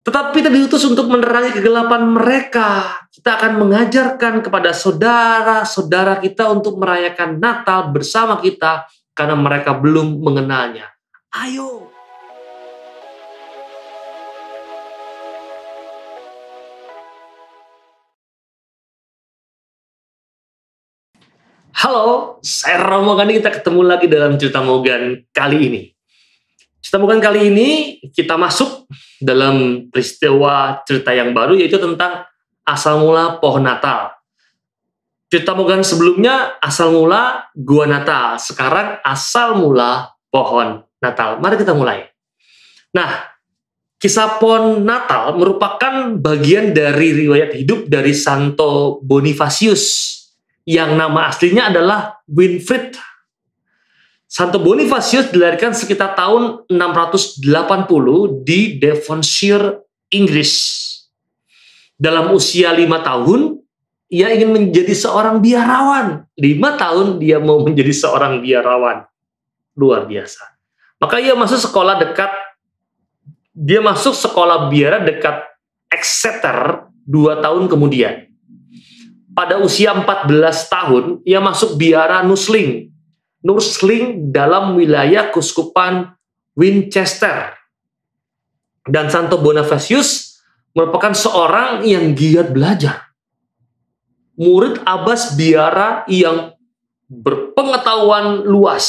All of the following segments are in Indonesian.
Tetapi kita diutus untuk menerangi kegelapan mereka. Kita akan mengajarkan kepada saudara-saudara kita untuk merayakan Natal bersama kita karena mereka belum mengenalnya. Ayo. Halo, saya Romo Gani. Kita ketemu lagi dalam cerita Mogan kali ini. Cerita Mogan kali ini kita masuk dalam peristiwa cerita yang baru, yaitu tentang asal mula pohon Natal. Cerita Mogan sebelumnya asal mula gua Natal, sekarang asal mula pohon Natal. Mari kita mulai. Nah, kisah pohon Natal merupakan bagian dari riwayat hidup dari Santo Bonifacius yang nama aslinya adalah Winfrid. Santo Bonifacius dilahirkan sekitar tahun 680 di Devonshire, Inggris. Dalam usia 5 tahun, ia ingin menjadi seorang biarawan. 5 tahun dia mau menjadi seorang biarawan. Luar biasa. Maka ia masuk sekolah biara dekat Exeter 2 tahun kemudian. Pada usia 14 tahun, ia masuk biara Nursling dalam wilayah Keuskupan Winchester. Dan Santo Bonifacius merupakan seorang yang giat belajar. Murid abbas biara yang berpengetahuan luas,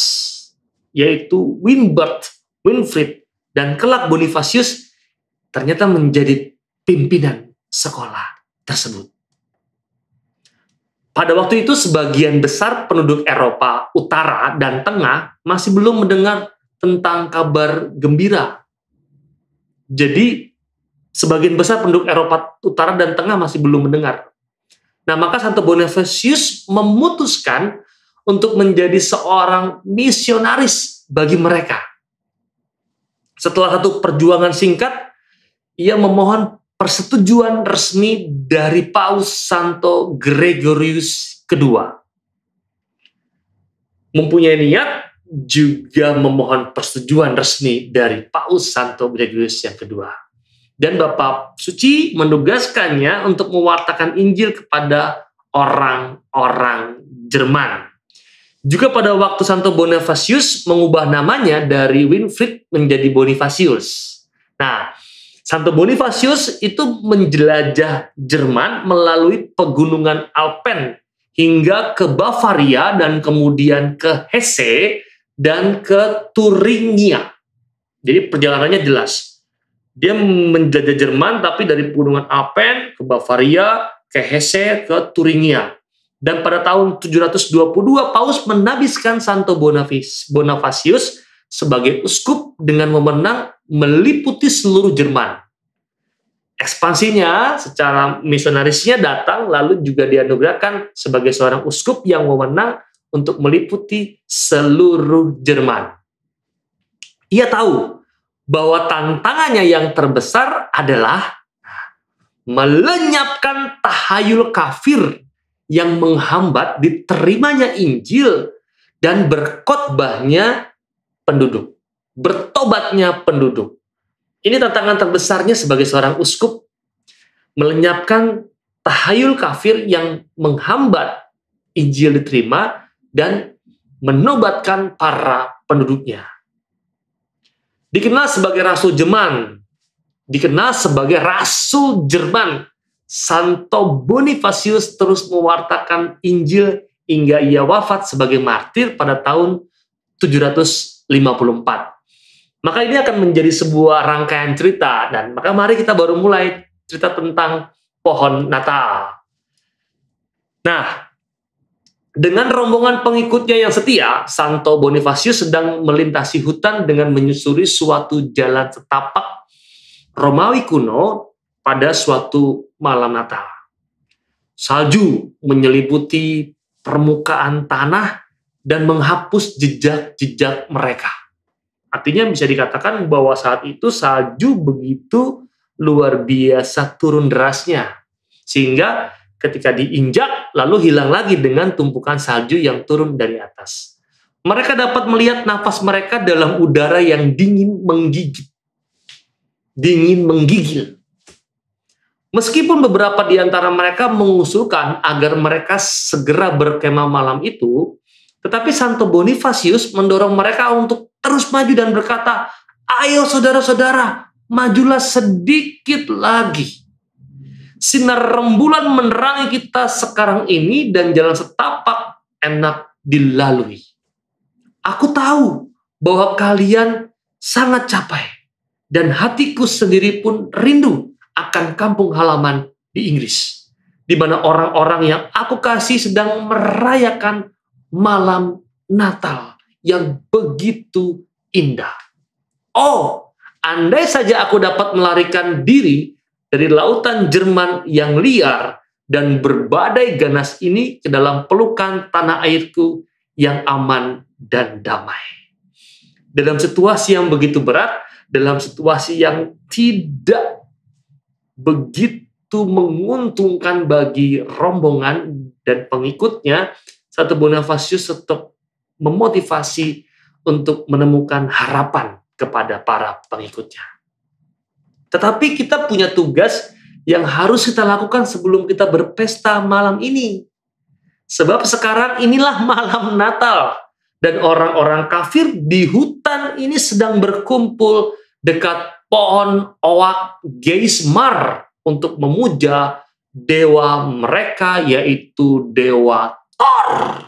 yaitu Winfrid, dan kelak Bonifacius ternyata menjadi pimpinan sekolah tersebut. Pada waktu itu sebagian besar penduduk Eropa Utara dan Tengah masih belum mendengar tentang kabar gembira. Jadi sebagian besar penduduk Eropa Utara dan Tengah masih belum mendengar. Nah, maka Santo Bonifacius memutuskan untuk menjadi seorang misionaris bagi mereka. Setelah satu perjuangan singkat, ia memohon persetujuan resmi dari Paus Santo Gregorius II. Mempunyai niat juga memohon persetujuan resmi dari Paus Santo Gregorius yang kedua. Dan Bapak Suci menugaskannya untuk mewartakan Injil kepada orang-orang Jerman. Juga pada waktu Santo Bonifacius mengubah namanya dari Winfrid menjadi Bonifacius. Nah, Santo Bonifacius itu menjelajah Jerman melalui pegunungan Alpen hingga ke Bavaria dan kemudian ke Hesse dan ke Thuringia. Jadi perjalanannya jelas. Dia menjelajah Jerman tapi dari pegunungan Alpen ke Bavaria, ke Hesse, ke Thuringia. Dan pada tahun 722 Paus menabiskan Santo Bonifacius sebagai uskup dengan wewenang meliputi seluruh Jerman. Ekspansinya secara misionarisnya datang, lalu juga dianugerahkan sebagai seorang uskup yang wewenang untuk meliputi seluruh Jerman. Ia tahu bahwa tantangannya yang terbesar adalah melenyapkan tahayul kafir yang menghambat diterimanya Injil dan berkhotbahnya penduduk, bertobatnya penduduk. Ini tantangan terbesarnya sebagai seorang uskup, melenyapkan tahayul kafir yang menghambat Injil diterima dan menobatkan para penduduknya. Dikenal sebagai Rasul Jerman, Santo Bonifacius terus mewartakan Injil hingga ia wafat sebagai martir pada tahun 754. Maka ini akan menjadi sebuah rangkaian cerita, dan maka mari kita baru mulai cerita tentang pohon Natal. Nah, dengan rombongan pengikutnya yang setia, Santo Bonifacius sedang melintasi hutan dengan menyusuri suatu jalan setapak Romawi kuno pada suatu malam Natal. Salju menyelimuti permukaan tanah dan menghapus jejak-jejak mereka. Artinya bisa dikatakan bahwa saat itu salju begitu luar biasa turun derasnya. Sehingga ketika diinjak lalu hilang lagi dengan tumpukan salju yang turun dari atas. Mereka dapat melihat nafas mereka dalam udara yang dingin menggigil. Meskipun beberapa di antara mereka mengusulkan agar mereka segera berkemah malam itu, tetapi Santo Bonifasius mendorong mereka untuk terus maju dan berkata, "Ayo saudara-saudara, majulah sedikit lagi. Sinar rembulan menerangi kita sekarang ini dan jalan setapak enak dilalui. Aku tahu bahwa kalian sangat capek dan hatiku sendiri pun rindu akan kampung halaman di Inggris, di mana orang-orang yang aku kasih sedang merayakan malam Natal yang begitu indah. Oh, andai saja aku dapat melarikan diri dari lautan Jerman yang liar dan berbadai ganas ini ke dalam pelukan tanah airku yang aman dan damai." Dalam situasi yang begitu berat, dalam situasi yang tidak begitu menguntungkan bagi rombongan dan pengikutnya, Santo Bonifasius tetap memotivasi untuk menemukan harapan kepada para pengikutnya. Tetapi kita punya tugas yang harus kita lakukan sebelum kita berpesta malam ini. Sebab sekarang inilah malam Natal, dan orang-orang kafir di hutan ini sedang berkumpul dekat pohon oak Geismar untuk memuja dewa mereka, yaitu dewa Thor.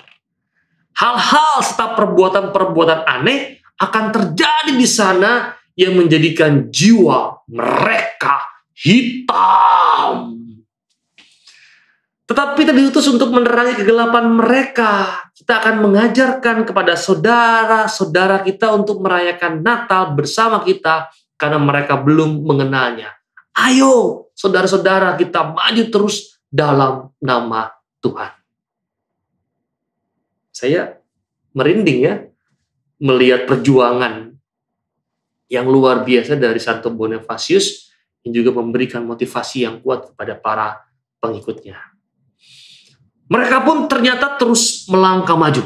Hal-hal serta perbuatan-perbuatan aneh akan terjadi di sana yang menjadikan jiwa mereka hitam. Tetapi kita diutus untuk menerangi kegelapan mereka. Kita akan mengajarkan kepada saudara-saudara kita untuk merayakan Natal bersama kita karena mereka belum mengenalnya. Ayo, saudara-saudara, kita maju terus dalam nama Tuhan. Saya merinding ya, melihat perjuangan yang luar biasa dari Santo Bonifasius yang juga memberikan motivasi yang kuat kepada para pengikutnya. Mereka pun ternyata terus melangkah maju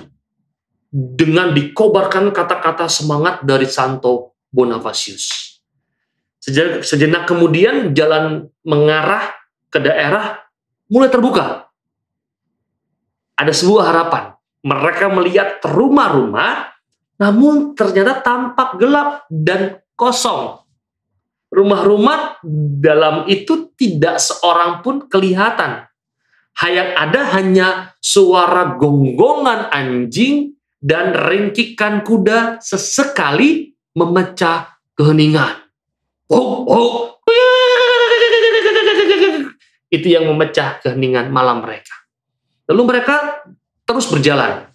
dengan dikobarkan kata-kata semangat dari Santo Bonifasius. Sejenak kemudian jalan mengarah ke daerah mulai terbuka. Ada sebuah harapan. Mereka melihat rumah-rumah, namun ternyata tampak gelap dan kosong. Rumah-rumah dalam itu tidak seorang pun kelihatan. Yang ada hanya suara gonggongan anjing dan ringkikan kuda sesekali memecah keheningan. Oh, oh. Itu yang memecah keheningan malam mereka. Lalu mereka terus berjalan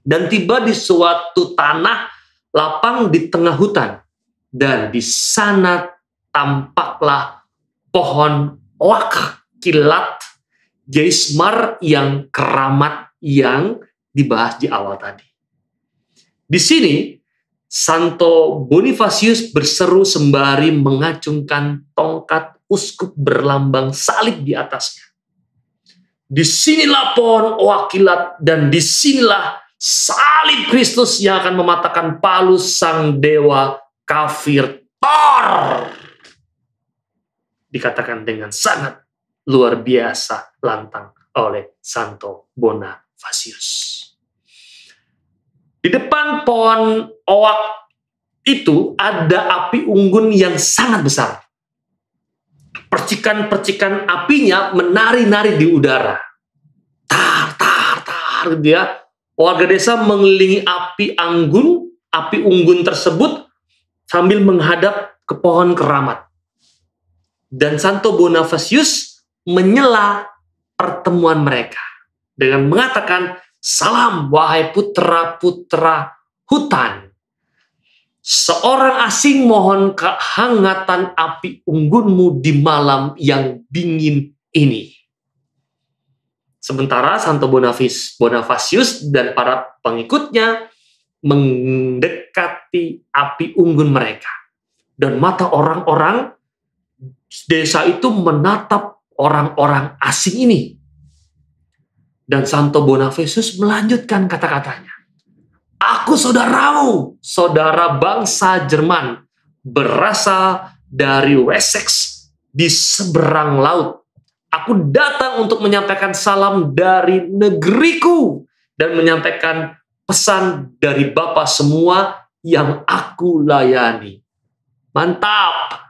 dan tiba di suatu tanah lapang di tengah hutan, dan di sana tampaklah pohon oak kilat Geismar yang keramat yang dibahas di awal tadi. Di sini Santo Bonifasius berseru sembari mengacungkan tongkat uskup berlambang salib di atasnya. Disinilah pohon oak kilat dan disinilah salib Kristus yang akan mematahkan palu sang dewa kafir Thor. Dikatakan dengan sangat luar biasa lantang oleh Santo Bonifasius. Di depan pohon oak itu ada api unggun yang sangat besar. Percikan-percikan apinya menari-nari di udara. Tar, tar, tar, dia. Warga desa mengelilingi api unggun tersebut sambil menghadap ke pohon keramat. Dan Santo Bonifasius menyela pertemuan mereka dengan mengatakan, "Salam wahai putra-putra hutan. Seorang asing mohon kehangatan api unggunmu di malam yang dingin ini." Sementara Santo Bonifasius dan para pengikutnya mendekati api unggun mereka. Dan mata orang-orang desa itu menatap orang-orang asing ini. Dan Santo Bonifasius melanjutkan kata-katanya. "Aku saudaramu, saudara bangsa Jerman, berasal dari Wessex, di seberang laut. Aku datang untuk menyampaikan salam dari negeriku dan menyampaikan pesan dari Bapa semua yang aku layani. Mantap,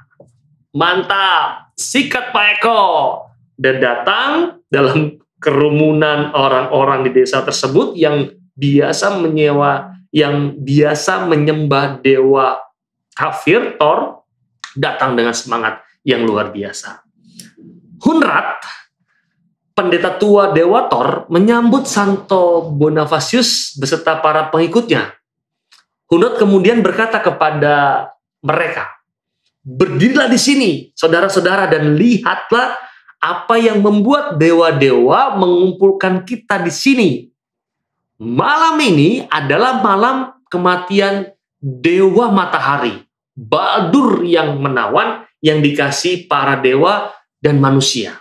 mantap, sikat Pak Eko. Dan datang dalam kerumunan orang-orang di desa tersebut yang biasa menyembah dewa kafir, Thor, datang dengan semangat yang luar biasa. Hunrad, pendeta tua dewa Thor, menyambut Santo Bonifacius beserta para pengikutnya. Hunrad kemudian berkata kepada mereka, "Berdirilah di sini, saudara-saudara, dan lihatlah apa yang membuat dewa-dewa mengumpulkan kita di sini. Malam ini adalah malam kematian dewa matahari, Baldur yang menawan, yang dikasih para dewa dan manusia."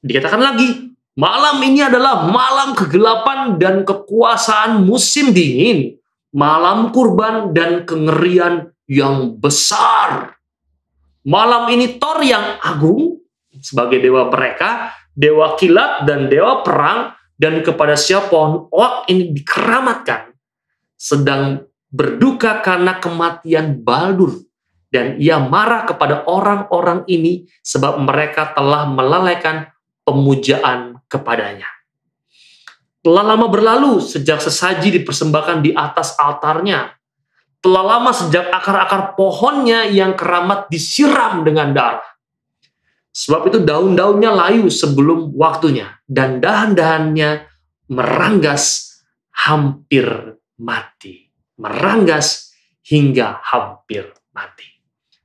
Dikatakan lagi, malam ini adalah malam kegelapan dan kekuasaan musim dingin, malam kurban dan kengerian yang besar. Malam ini Thor yang agung sebagai dewa mereka, dewa kilat dan dewa perang, dan kepada siapa pohon oak ini dikeramatkan, sedang berduka karena kematian Baldur. Dan ia marah kepada orang-orang ini sebab mereka telah melalaikan pemujaan kepadanya. Telah lama berlalu sejak sesaji dipersembahkan di atas altarnya. Telah lama sejak akar-akar pohonnya yang keramat disiram dengan darah. Sebab itu daun-daunnya layu sebelum waktunya, dan dahan-dahannya meranggas hampir mati. Meranggas hingga hampir mati.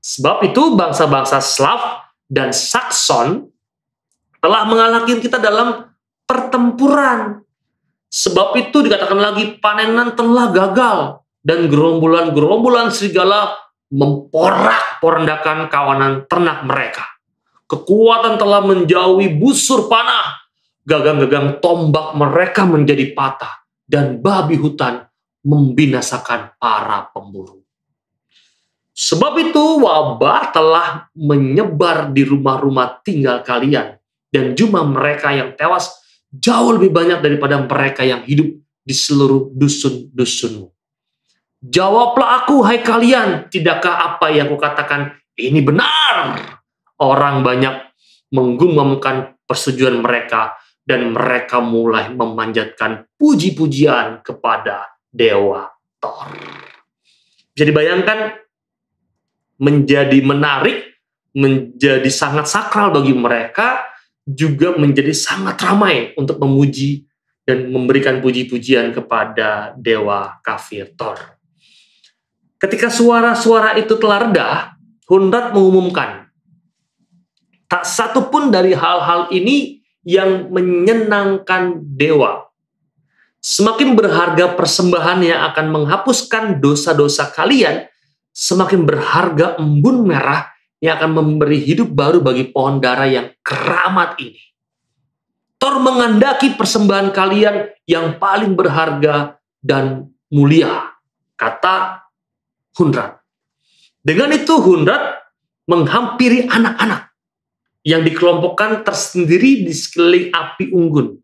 Sebab itu bangsa-bangsa Slav dan Sakson telah mengalahkan kita dalam pertempuran. Sebab itu dikatakan lagi, panenan telah gagal, dan gerombolan-gerombolan serigala memporak-porandakan kawanan ternak mereka. Kekuatan telah menjauhi busur panah, gagang-gagang tombak mereka menjadi patah, dan babi hutan membinasakan para pemburu. Sebab itu wabah telah menyebar di rumah-rumah tinggal kalian, dan jumlah mereka yang tewas jauh lebih banyak daripada mereka yang hidup di seluruh dusun-dusunmu. Jawablah aku, hai kalian, tidakkah apa yang kukatakan ini benar? Orang banyak menggumamkan persetujuan mereka, dan mereka mulai memanjatkan puji-pujian kepada dewa Thor. Bisa dibayangkan, menjadi menarik, menjadi sangat sakral bagi mereka, juga menjadi sangat ramai untuk memuji dan memberikan puji-pujian kepada dewa kafir Thor. Ketika suara-suara itu telah reda, Hunrad mengumumkan, tak satu pun dari hal-hal ini yang menyenangkan dewa. Semakin berharga persembahan yang akan menghapuskan dosa-dosa kalian, semakin berharga embun merah yang akan memberi hidup baru bagi pohon dara yang keramat ini. Thor mengandaki persembahan kalian yang paling berharga dan mulia, kata Hunrad. Dengan itu Hunrad menghampiri anak-anak yang dikelompokkan tersendiri di sekeliling api unggun.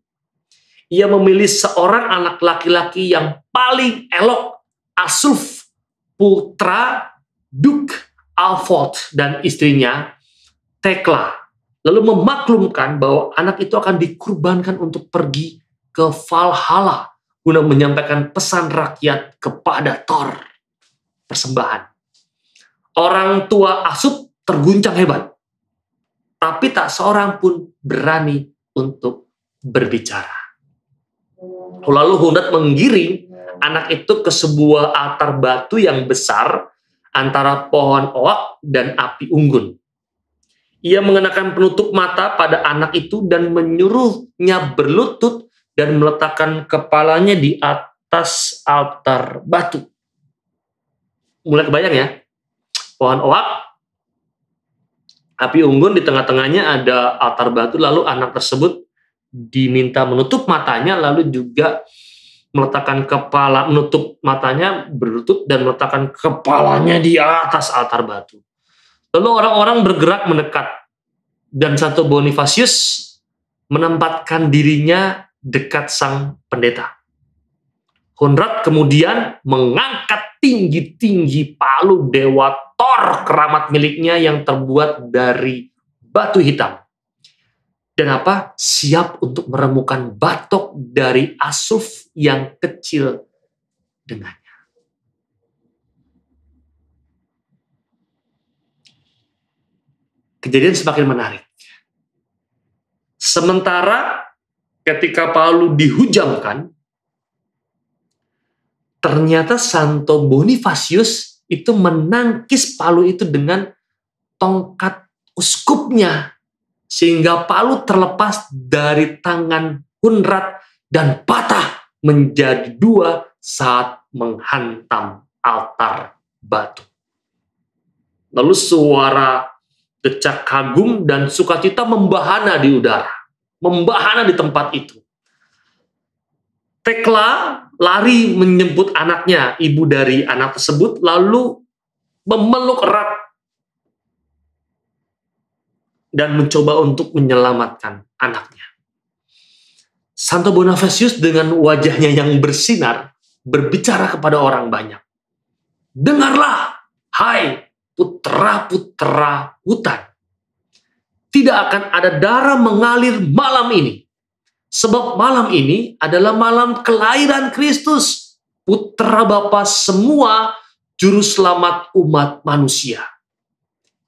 Ia memilih seorang anak laki-laki yang paling elok, Asuf, putra Duk Alfot, dan istrinya Tekla, lalu memaklumkan bahwa anak itu akan dikurbankan untuk pergi ke Valhalla guna menyampaikan pesan rakyat kepada Thor. Persembahan. Orang tua Asuf terguncang hebat, tapi tak seorang pun berani untuk berbicara. Lalu Hunrad menggiring anak itu ke sebuah altar batu yang besar antara pohon oak dan api unggun. Ia mengenakan penutup mata pada anak itu dan menyuruhnya berlutut dan meletakkan kepalanya di atas altar batu. Mulai kebayang ya? Pohon oak, api unggun, di tengah-tengahnya ada altar batu, lalu anak tersebut diminta menutup matanya, lalu juga meletakkan kepala, menutup matanya, berlutut, dan meletakkan kepalanya di atas altar batu. Lalu orang-orang bergerak mendekat, Dan Santo Bonifasius menempatkan dirinya dekat sang pendeta. Honrad kemudian mengangkat tinggi-tinggi palu dewa Thor, keramat miliknya yang terbuat dari batu hitam. Dan siap untuk meremukan batok dari Asuf yang kecil dengannya. Kejadian semakin menarik. Sementara ketika palu dihujamkan, ternyata Santo Bonifasius itu menangkis palu itu dengan tongkat uskupnya, sehingga palu terlepas dari tangan Honrad dan patah menjadi dua saat menghantam altar batu. Lalu suara decak kagum dan sukacita membahana di udara, membahana di tempat itu. Tekla lari menjemput anaknya, ibu dari anak tersebut, lalu memeluk erat dan mencoba untuk menyelamatkan anaknya. Santo Bonifasius dengan wajahnya yang bersinar berbicara kepada orang banyak. Dengarlah, hai putra-putra hutan. Tidak akan ada darah mengalir malam ini. Sebab malam ini adalah malam kelahiran Kristus, putra Bapa semua juru selamat umat manusia.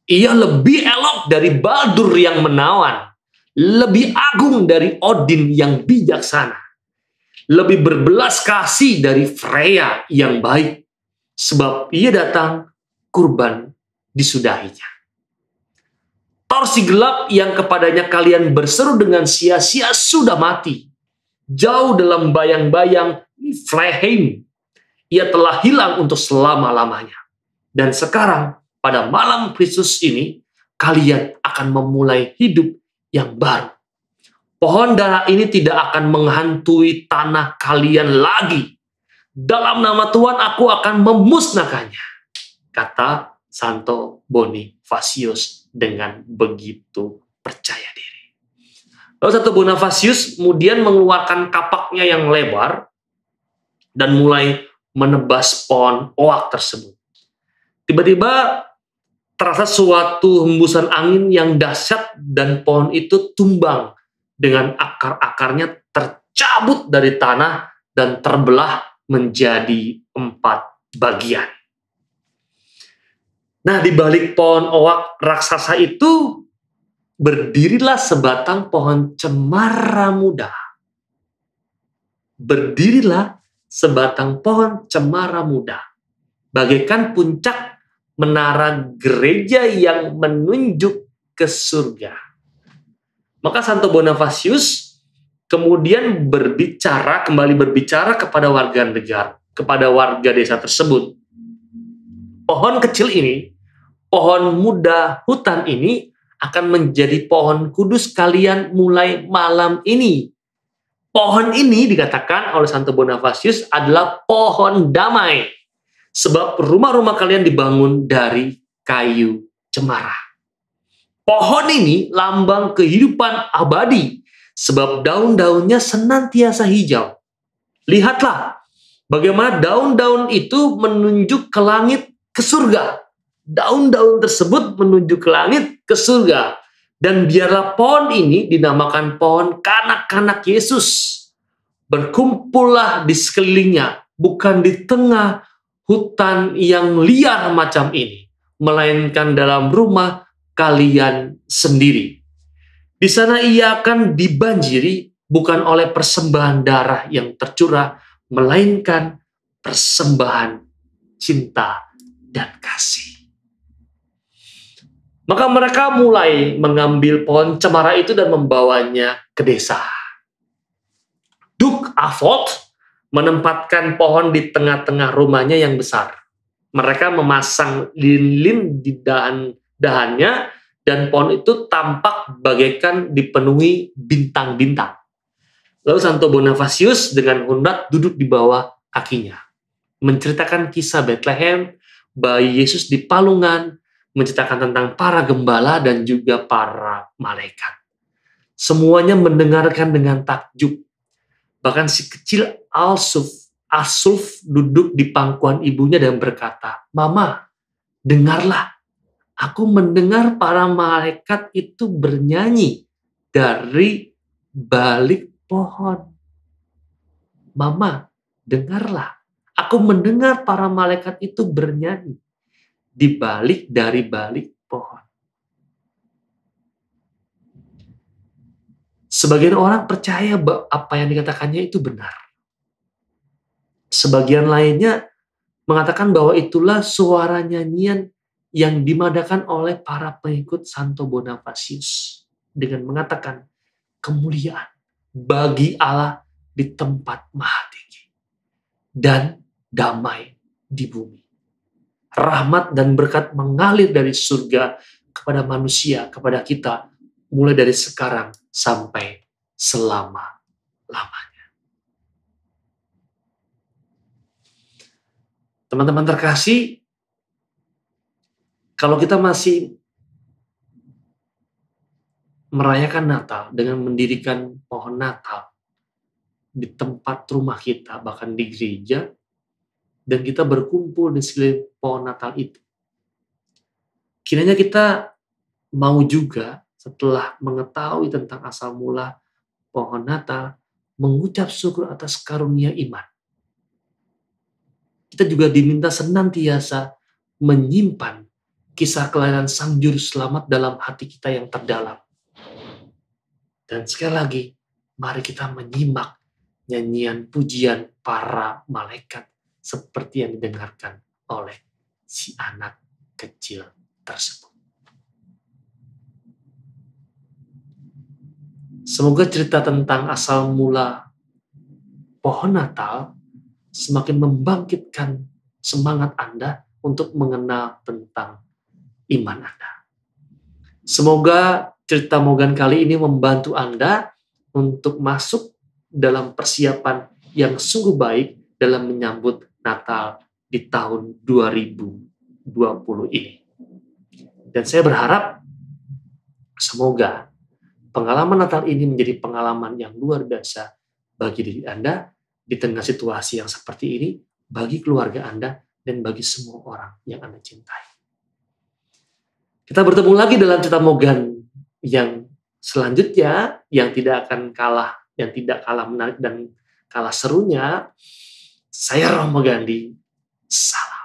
Ia lebih elok dari Baldur yang menawan, lebih agung dari Odin yang bijaksana, lebih berbelas kasih dari Freya yang baik, sebab ia datang kurban disudahinya. Thor si gelap yang kepadanya kalian berseru dengan sia-sia sudah mati. Jauh dalam bayang-bayang Niflheim. Ia telah hilang untuk selama-lamanya. Dan sekarang pada malam Kristus ini kalian akan memulai hidup yang baru. Pohon darah ini tidak akan menghantui tanah kalian lagi. Dalam nama Tuhan aku akan memusnahkannya, kata Santo Bonifasius dengan begitu percaya diri. Lalu Santo Bonifasius kemudian mengeluarkan kapaknya yang lebar dan mulai menebas pohon oak tersebut. Tiba-tiba terasa suatu hembusan angin yang dahsyat dan pohon itu tumbang dengan akar-akarnya tercabut dari tanah dan terbelah menjadi 4 bagian. Nah, di balik pohon oak raksasa itu berdirilah sebatang pohon cemara muda. Berdirilah sebatang pohon cemara muda, bagaikan puncak menara gereja yang menunjuk ke surga. Maka Santo Bonifasius kemudian kembali berbicara kepada warga negara, kepada warga desa tersebut. Pohon kecil ini, pohon muda hutan ini akan menjadi pohon kudus kalian mulai malam ini. Pohon ini dikatakan oleh Santo Bonifasius adalah pohon damai. Sebab rumah-rumah kalian dibangun dari kayu cemara. Pohon ini lambang kehidupan abadi. Sebab daun-daunnya senantiasa hijau. Lihatlah bagaimana daun-daun itu menunjuk ke langit, ke surga. Daun-daun tersebut menuju ke langit, ke surga. Dan biarlah pohon ini dinamakan pohon kanak-kanak Yesus. Berkumpullah di sekelilingnya, bukan di tengah hutan yang liar macam ini, melainkan dalam rumah kalian sendiri. Di sana ia akan dibanjiri bukan oleh persembahan darah yang tercurah, melainkan persembahan cinta dan kasih. Maka mereka mulai mengambil pohon cemara itu dan membawanya ke desa. Duk Avot menempatkan pohon di tengah-tengah rumahnya yang besar. Mereka memasang lilin di dahannya dan pohon itu tampak bagaikan dipenuhi bintang-bintang. Lalu Santo Bonifasius dengan Honrad duduk di bawah kakinya, menceritakan kisah Bethlehem, bayi Yesus di palungan, menceritakan tentang para gembala dan juga para malaikat. Semuanya mendengarkan dengan takjub. Bahkan si kecil Asuf duduk di pangkuan ibunya dan berkata, "Mama, dengarlah. Aku mendengar para malaikat itu bernyanyi dari balik pohon. Mama, dengarlah. Aku mendengar para malaikat itu bernyanyi dari balik pohon." Sebagian orang percaya bahwa apa yang dikatakannya itu benar. Sebagian lainnya mengatakan bahwa itulah suara nyanyian yang dimadakan oleh para pengikut Santo Bonifacius dengan mengatakan, "Kemuliaan bagi Allah di tempat maha tinggi dan damai di bumi. Rahmat dan berkat mengalir dari surga kepada manusia, kepada kita, mulai dari sekarang sampai selama-lamanya." Teman-teman terkasih, kalau kita masih merayakan Natal dengan mendirikan pohon Natal di tempat rumah kita, bahkan di gereja, dan kita berkumpul di sekeliling pohon Natal itu, kiranya kita mau juga setelah mengetahui tentang asal mula pohon Natal, mengucap syukur atas karunia iman. Kita juga diminta senantiasa menyimpan kisah kelahiran Sang Juru Selamat dalam hati kita yang terdalam. Dan sekali lagi, mari kita menyimak nyanyian pujian para malaikat seperti yang didengarkan oleh si anak kecil tersebut. Semoga cerita tentang asal mula pohon Natal semakin membangkitkan semangat Anda untuk mengenal tentang iman Anda. Semoga cerita Mogan kali ini membantu Anda untuk masuk dalam persiapan yang sungguh baik dalam menyambut Natal di tahun 2020 ini. Dan saya berharap semoga pengalaman Natal ini menjadi pengalaman yang luar biasa bagi diri Anda di tengah situasi yang seperti ini, bagi keluarga Anda, dan bagi semua orang yang Anda cintai. Kita bertemu lagi dalam cerita Mogan yang selanjutnya, yang tidak kalah menarik dan kalah serunya. Saya Romo Gandhi, salam.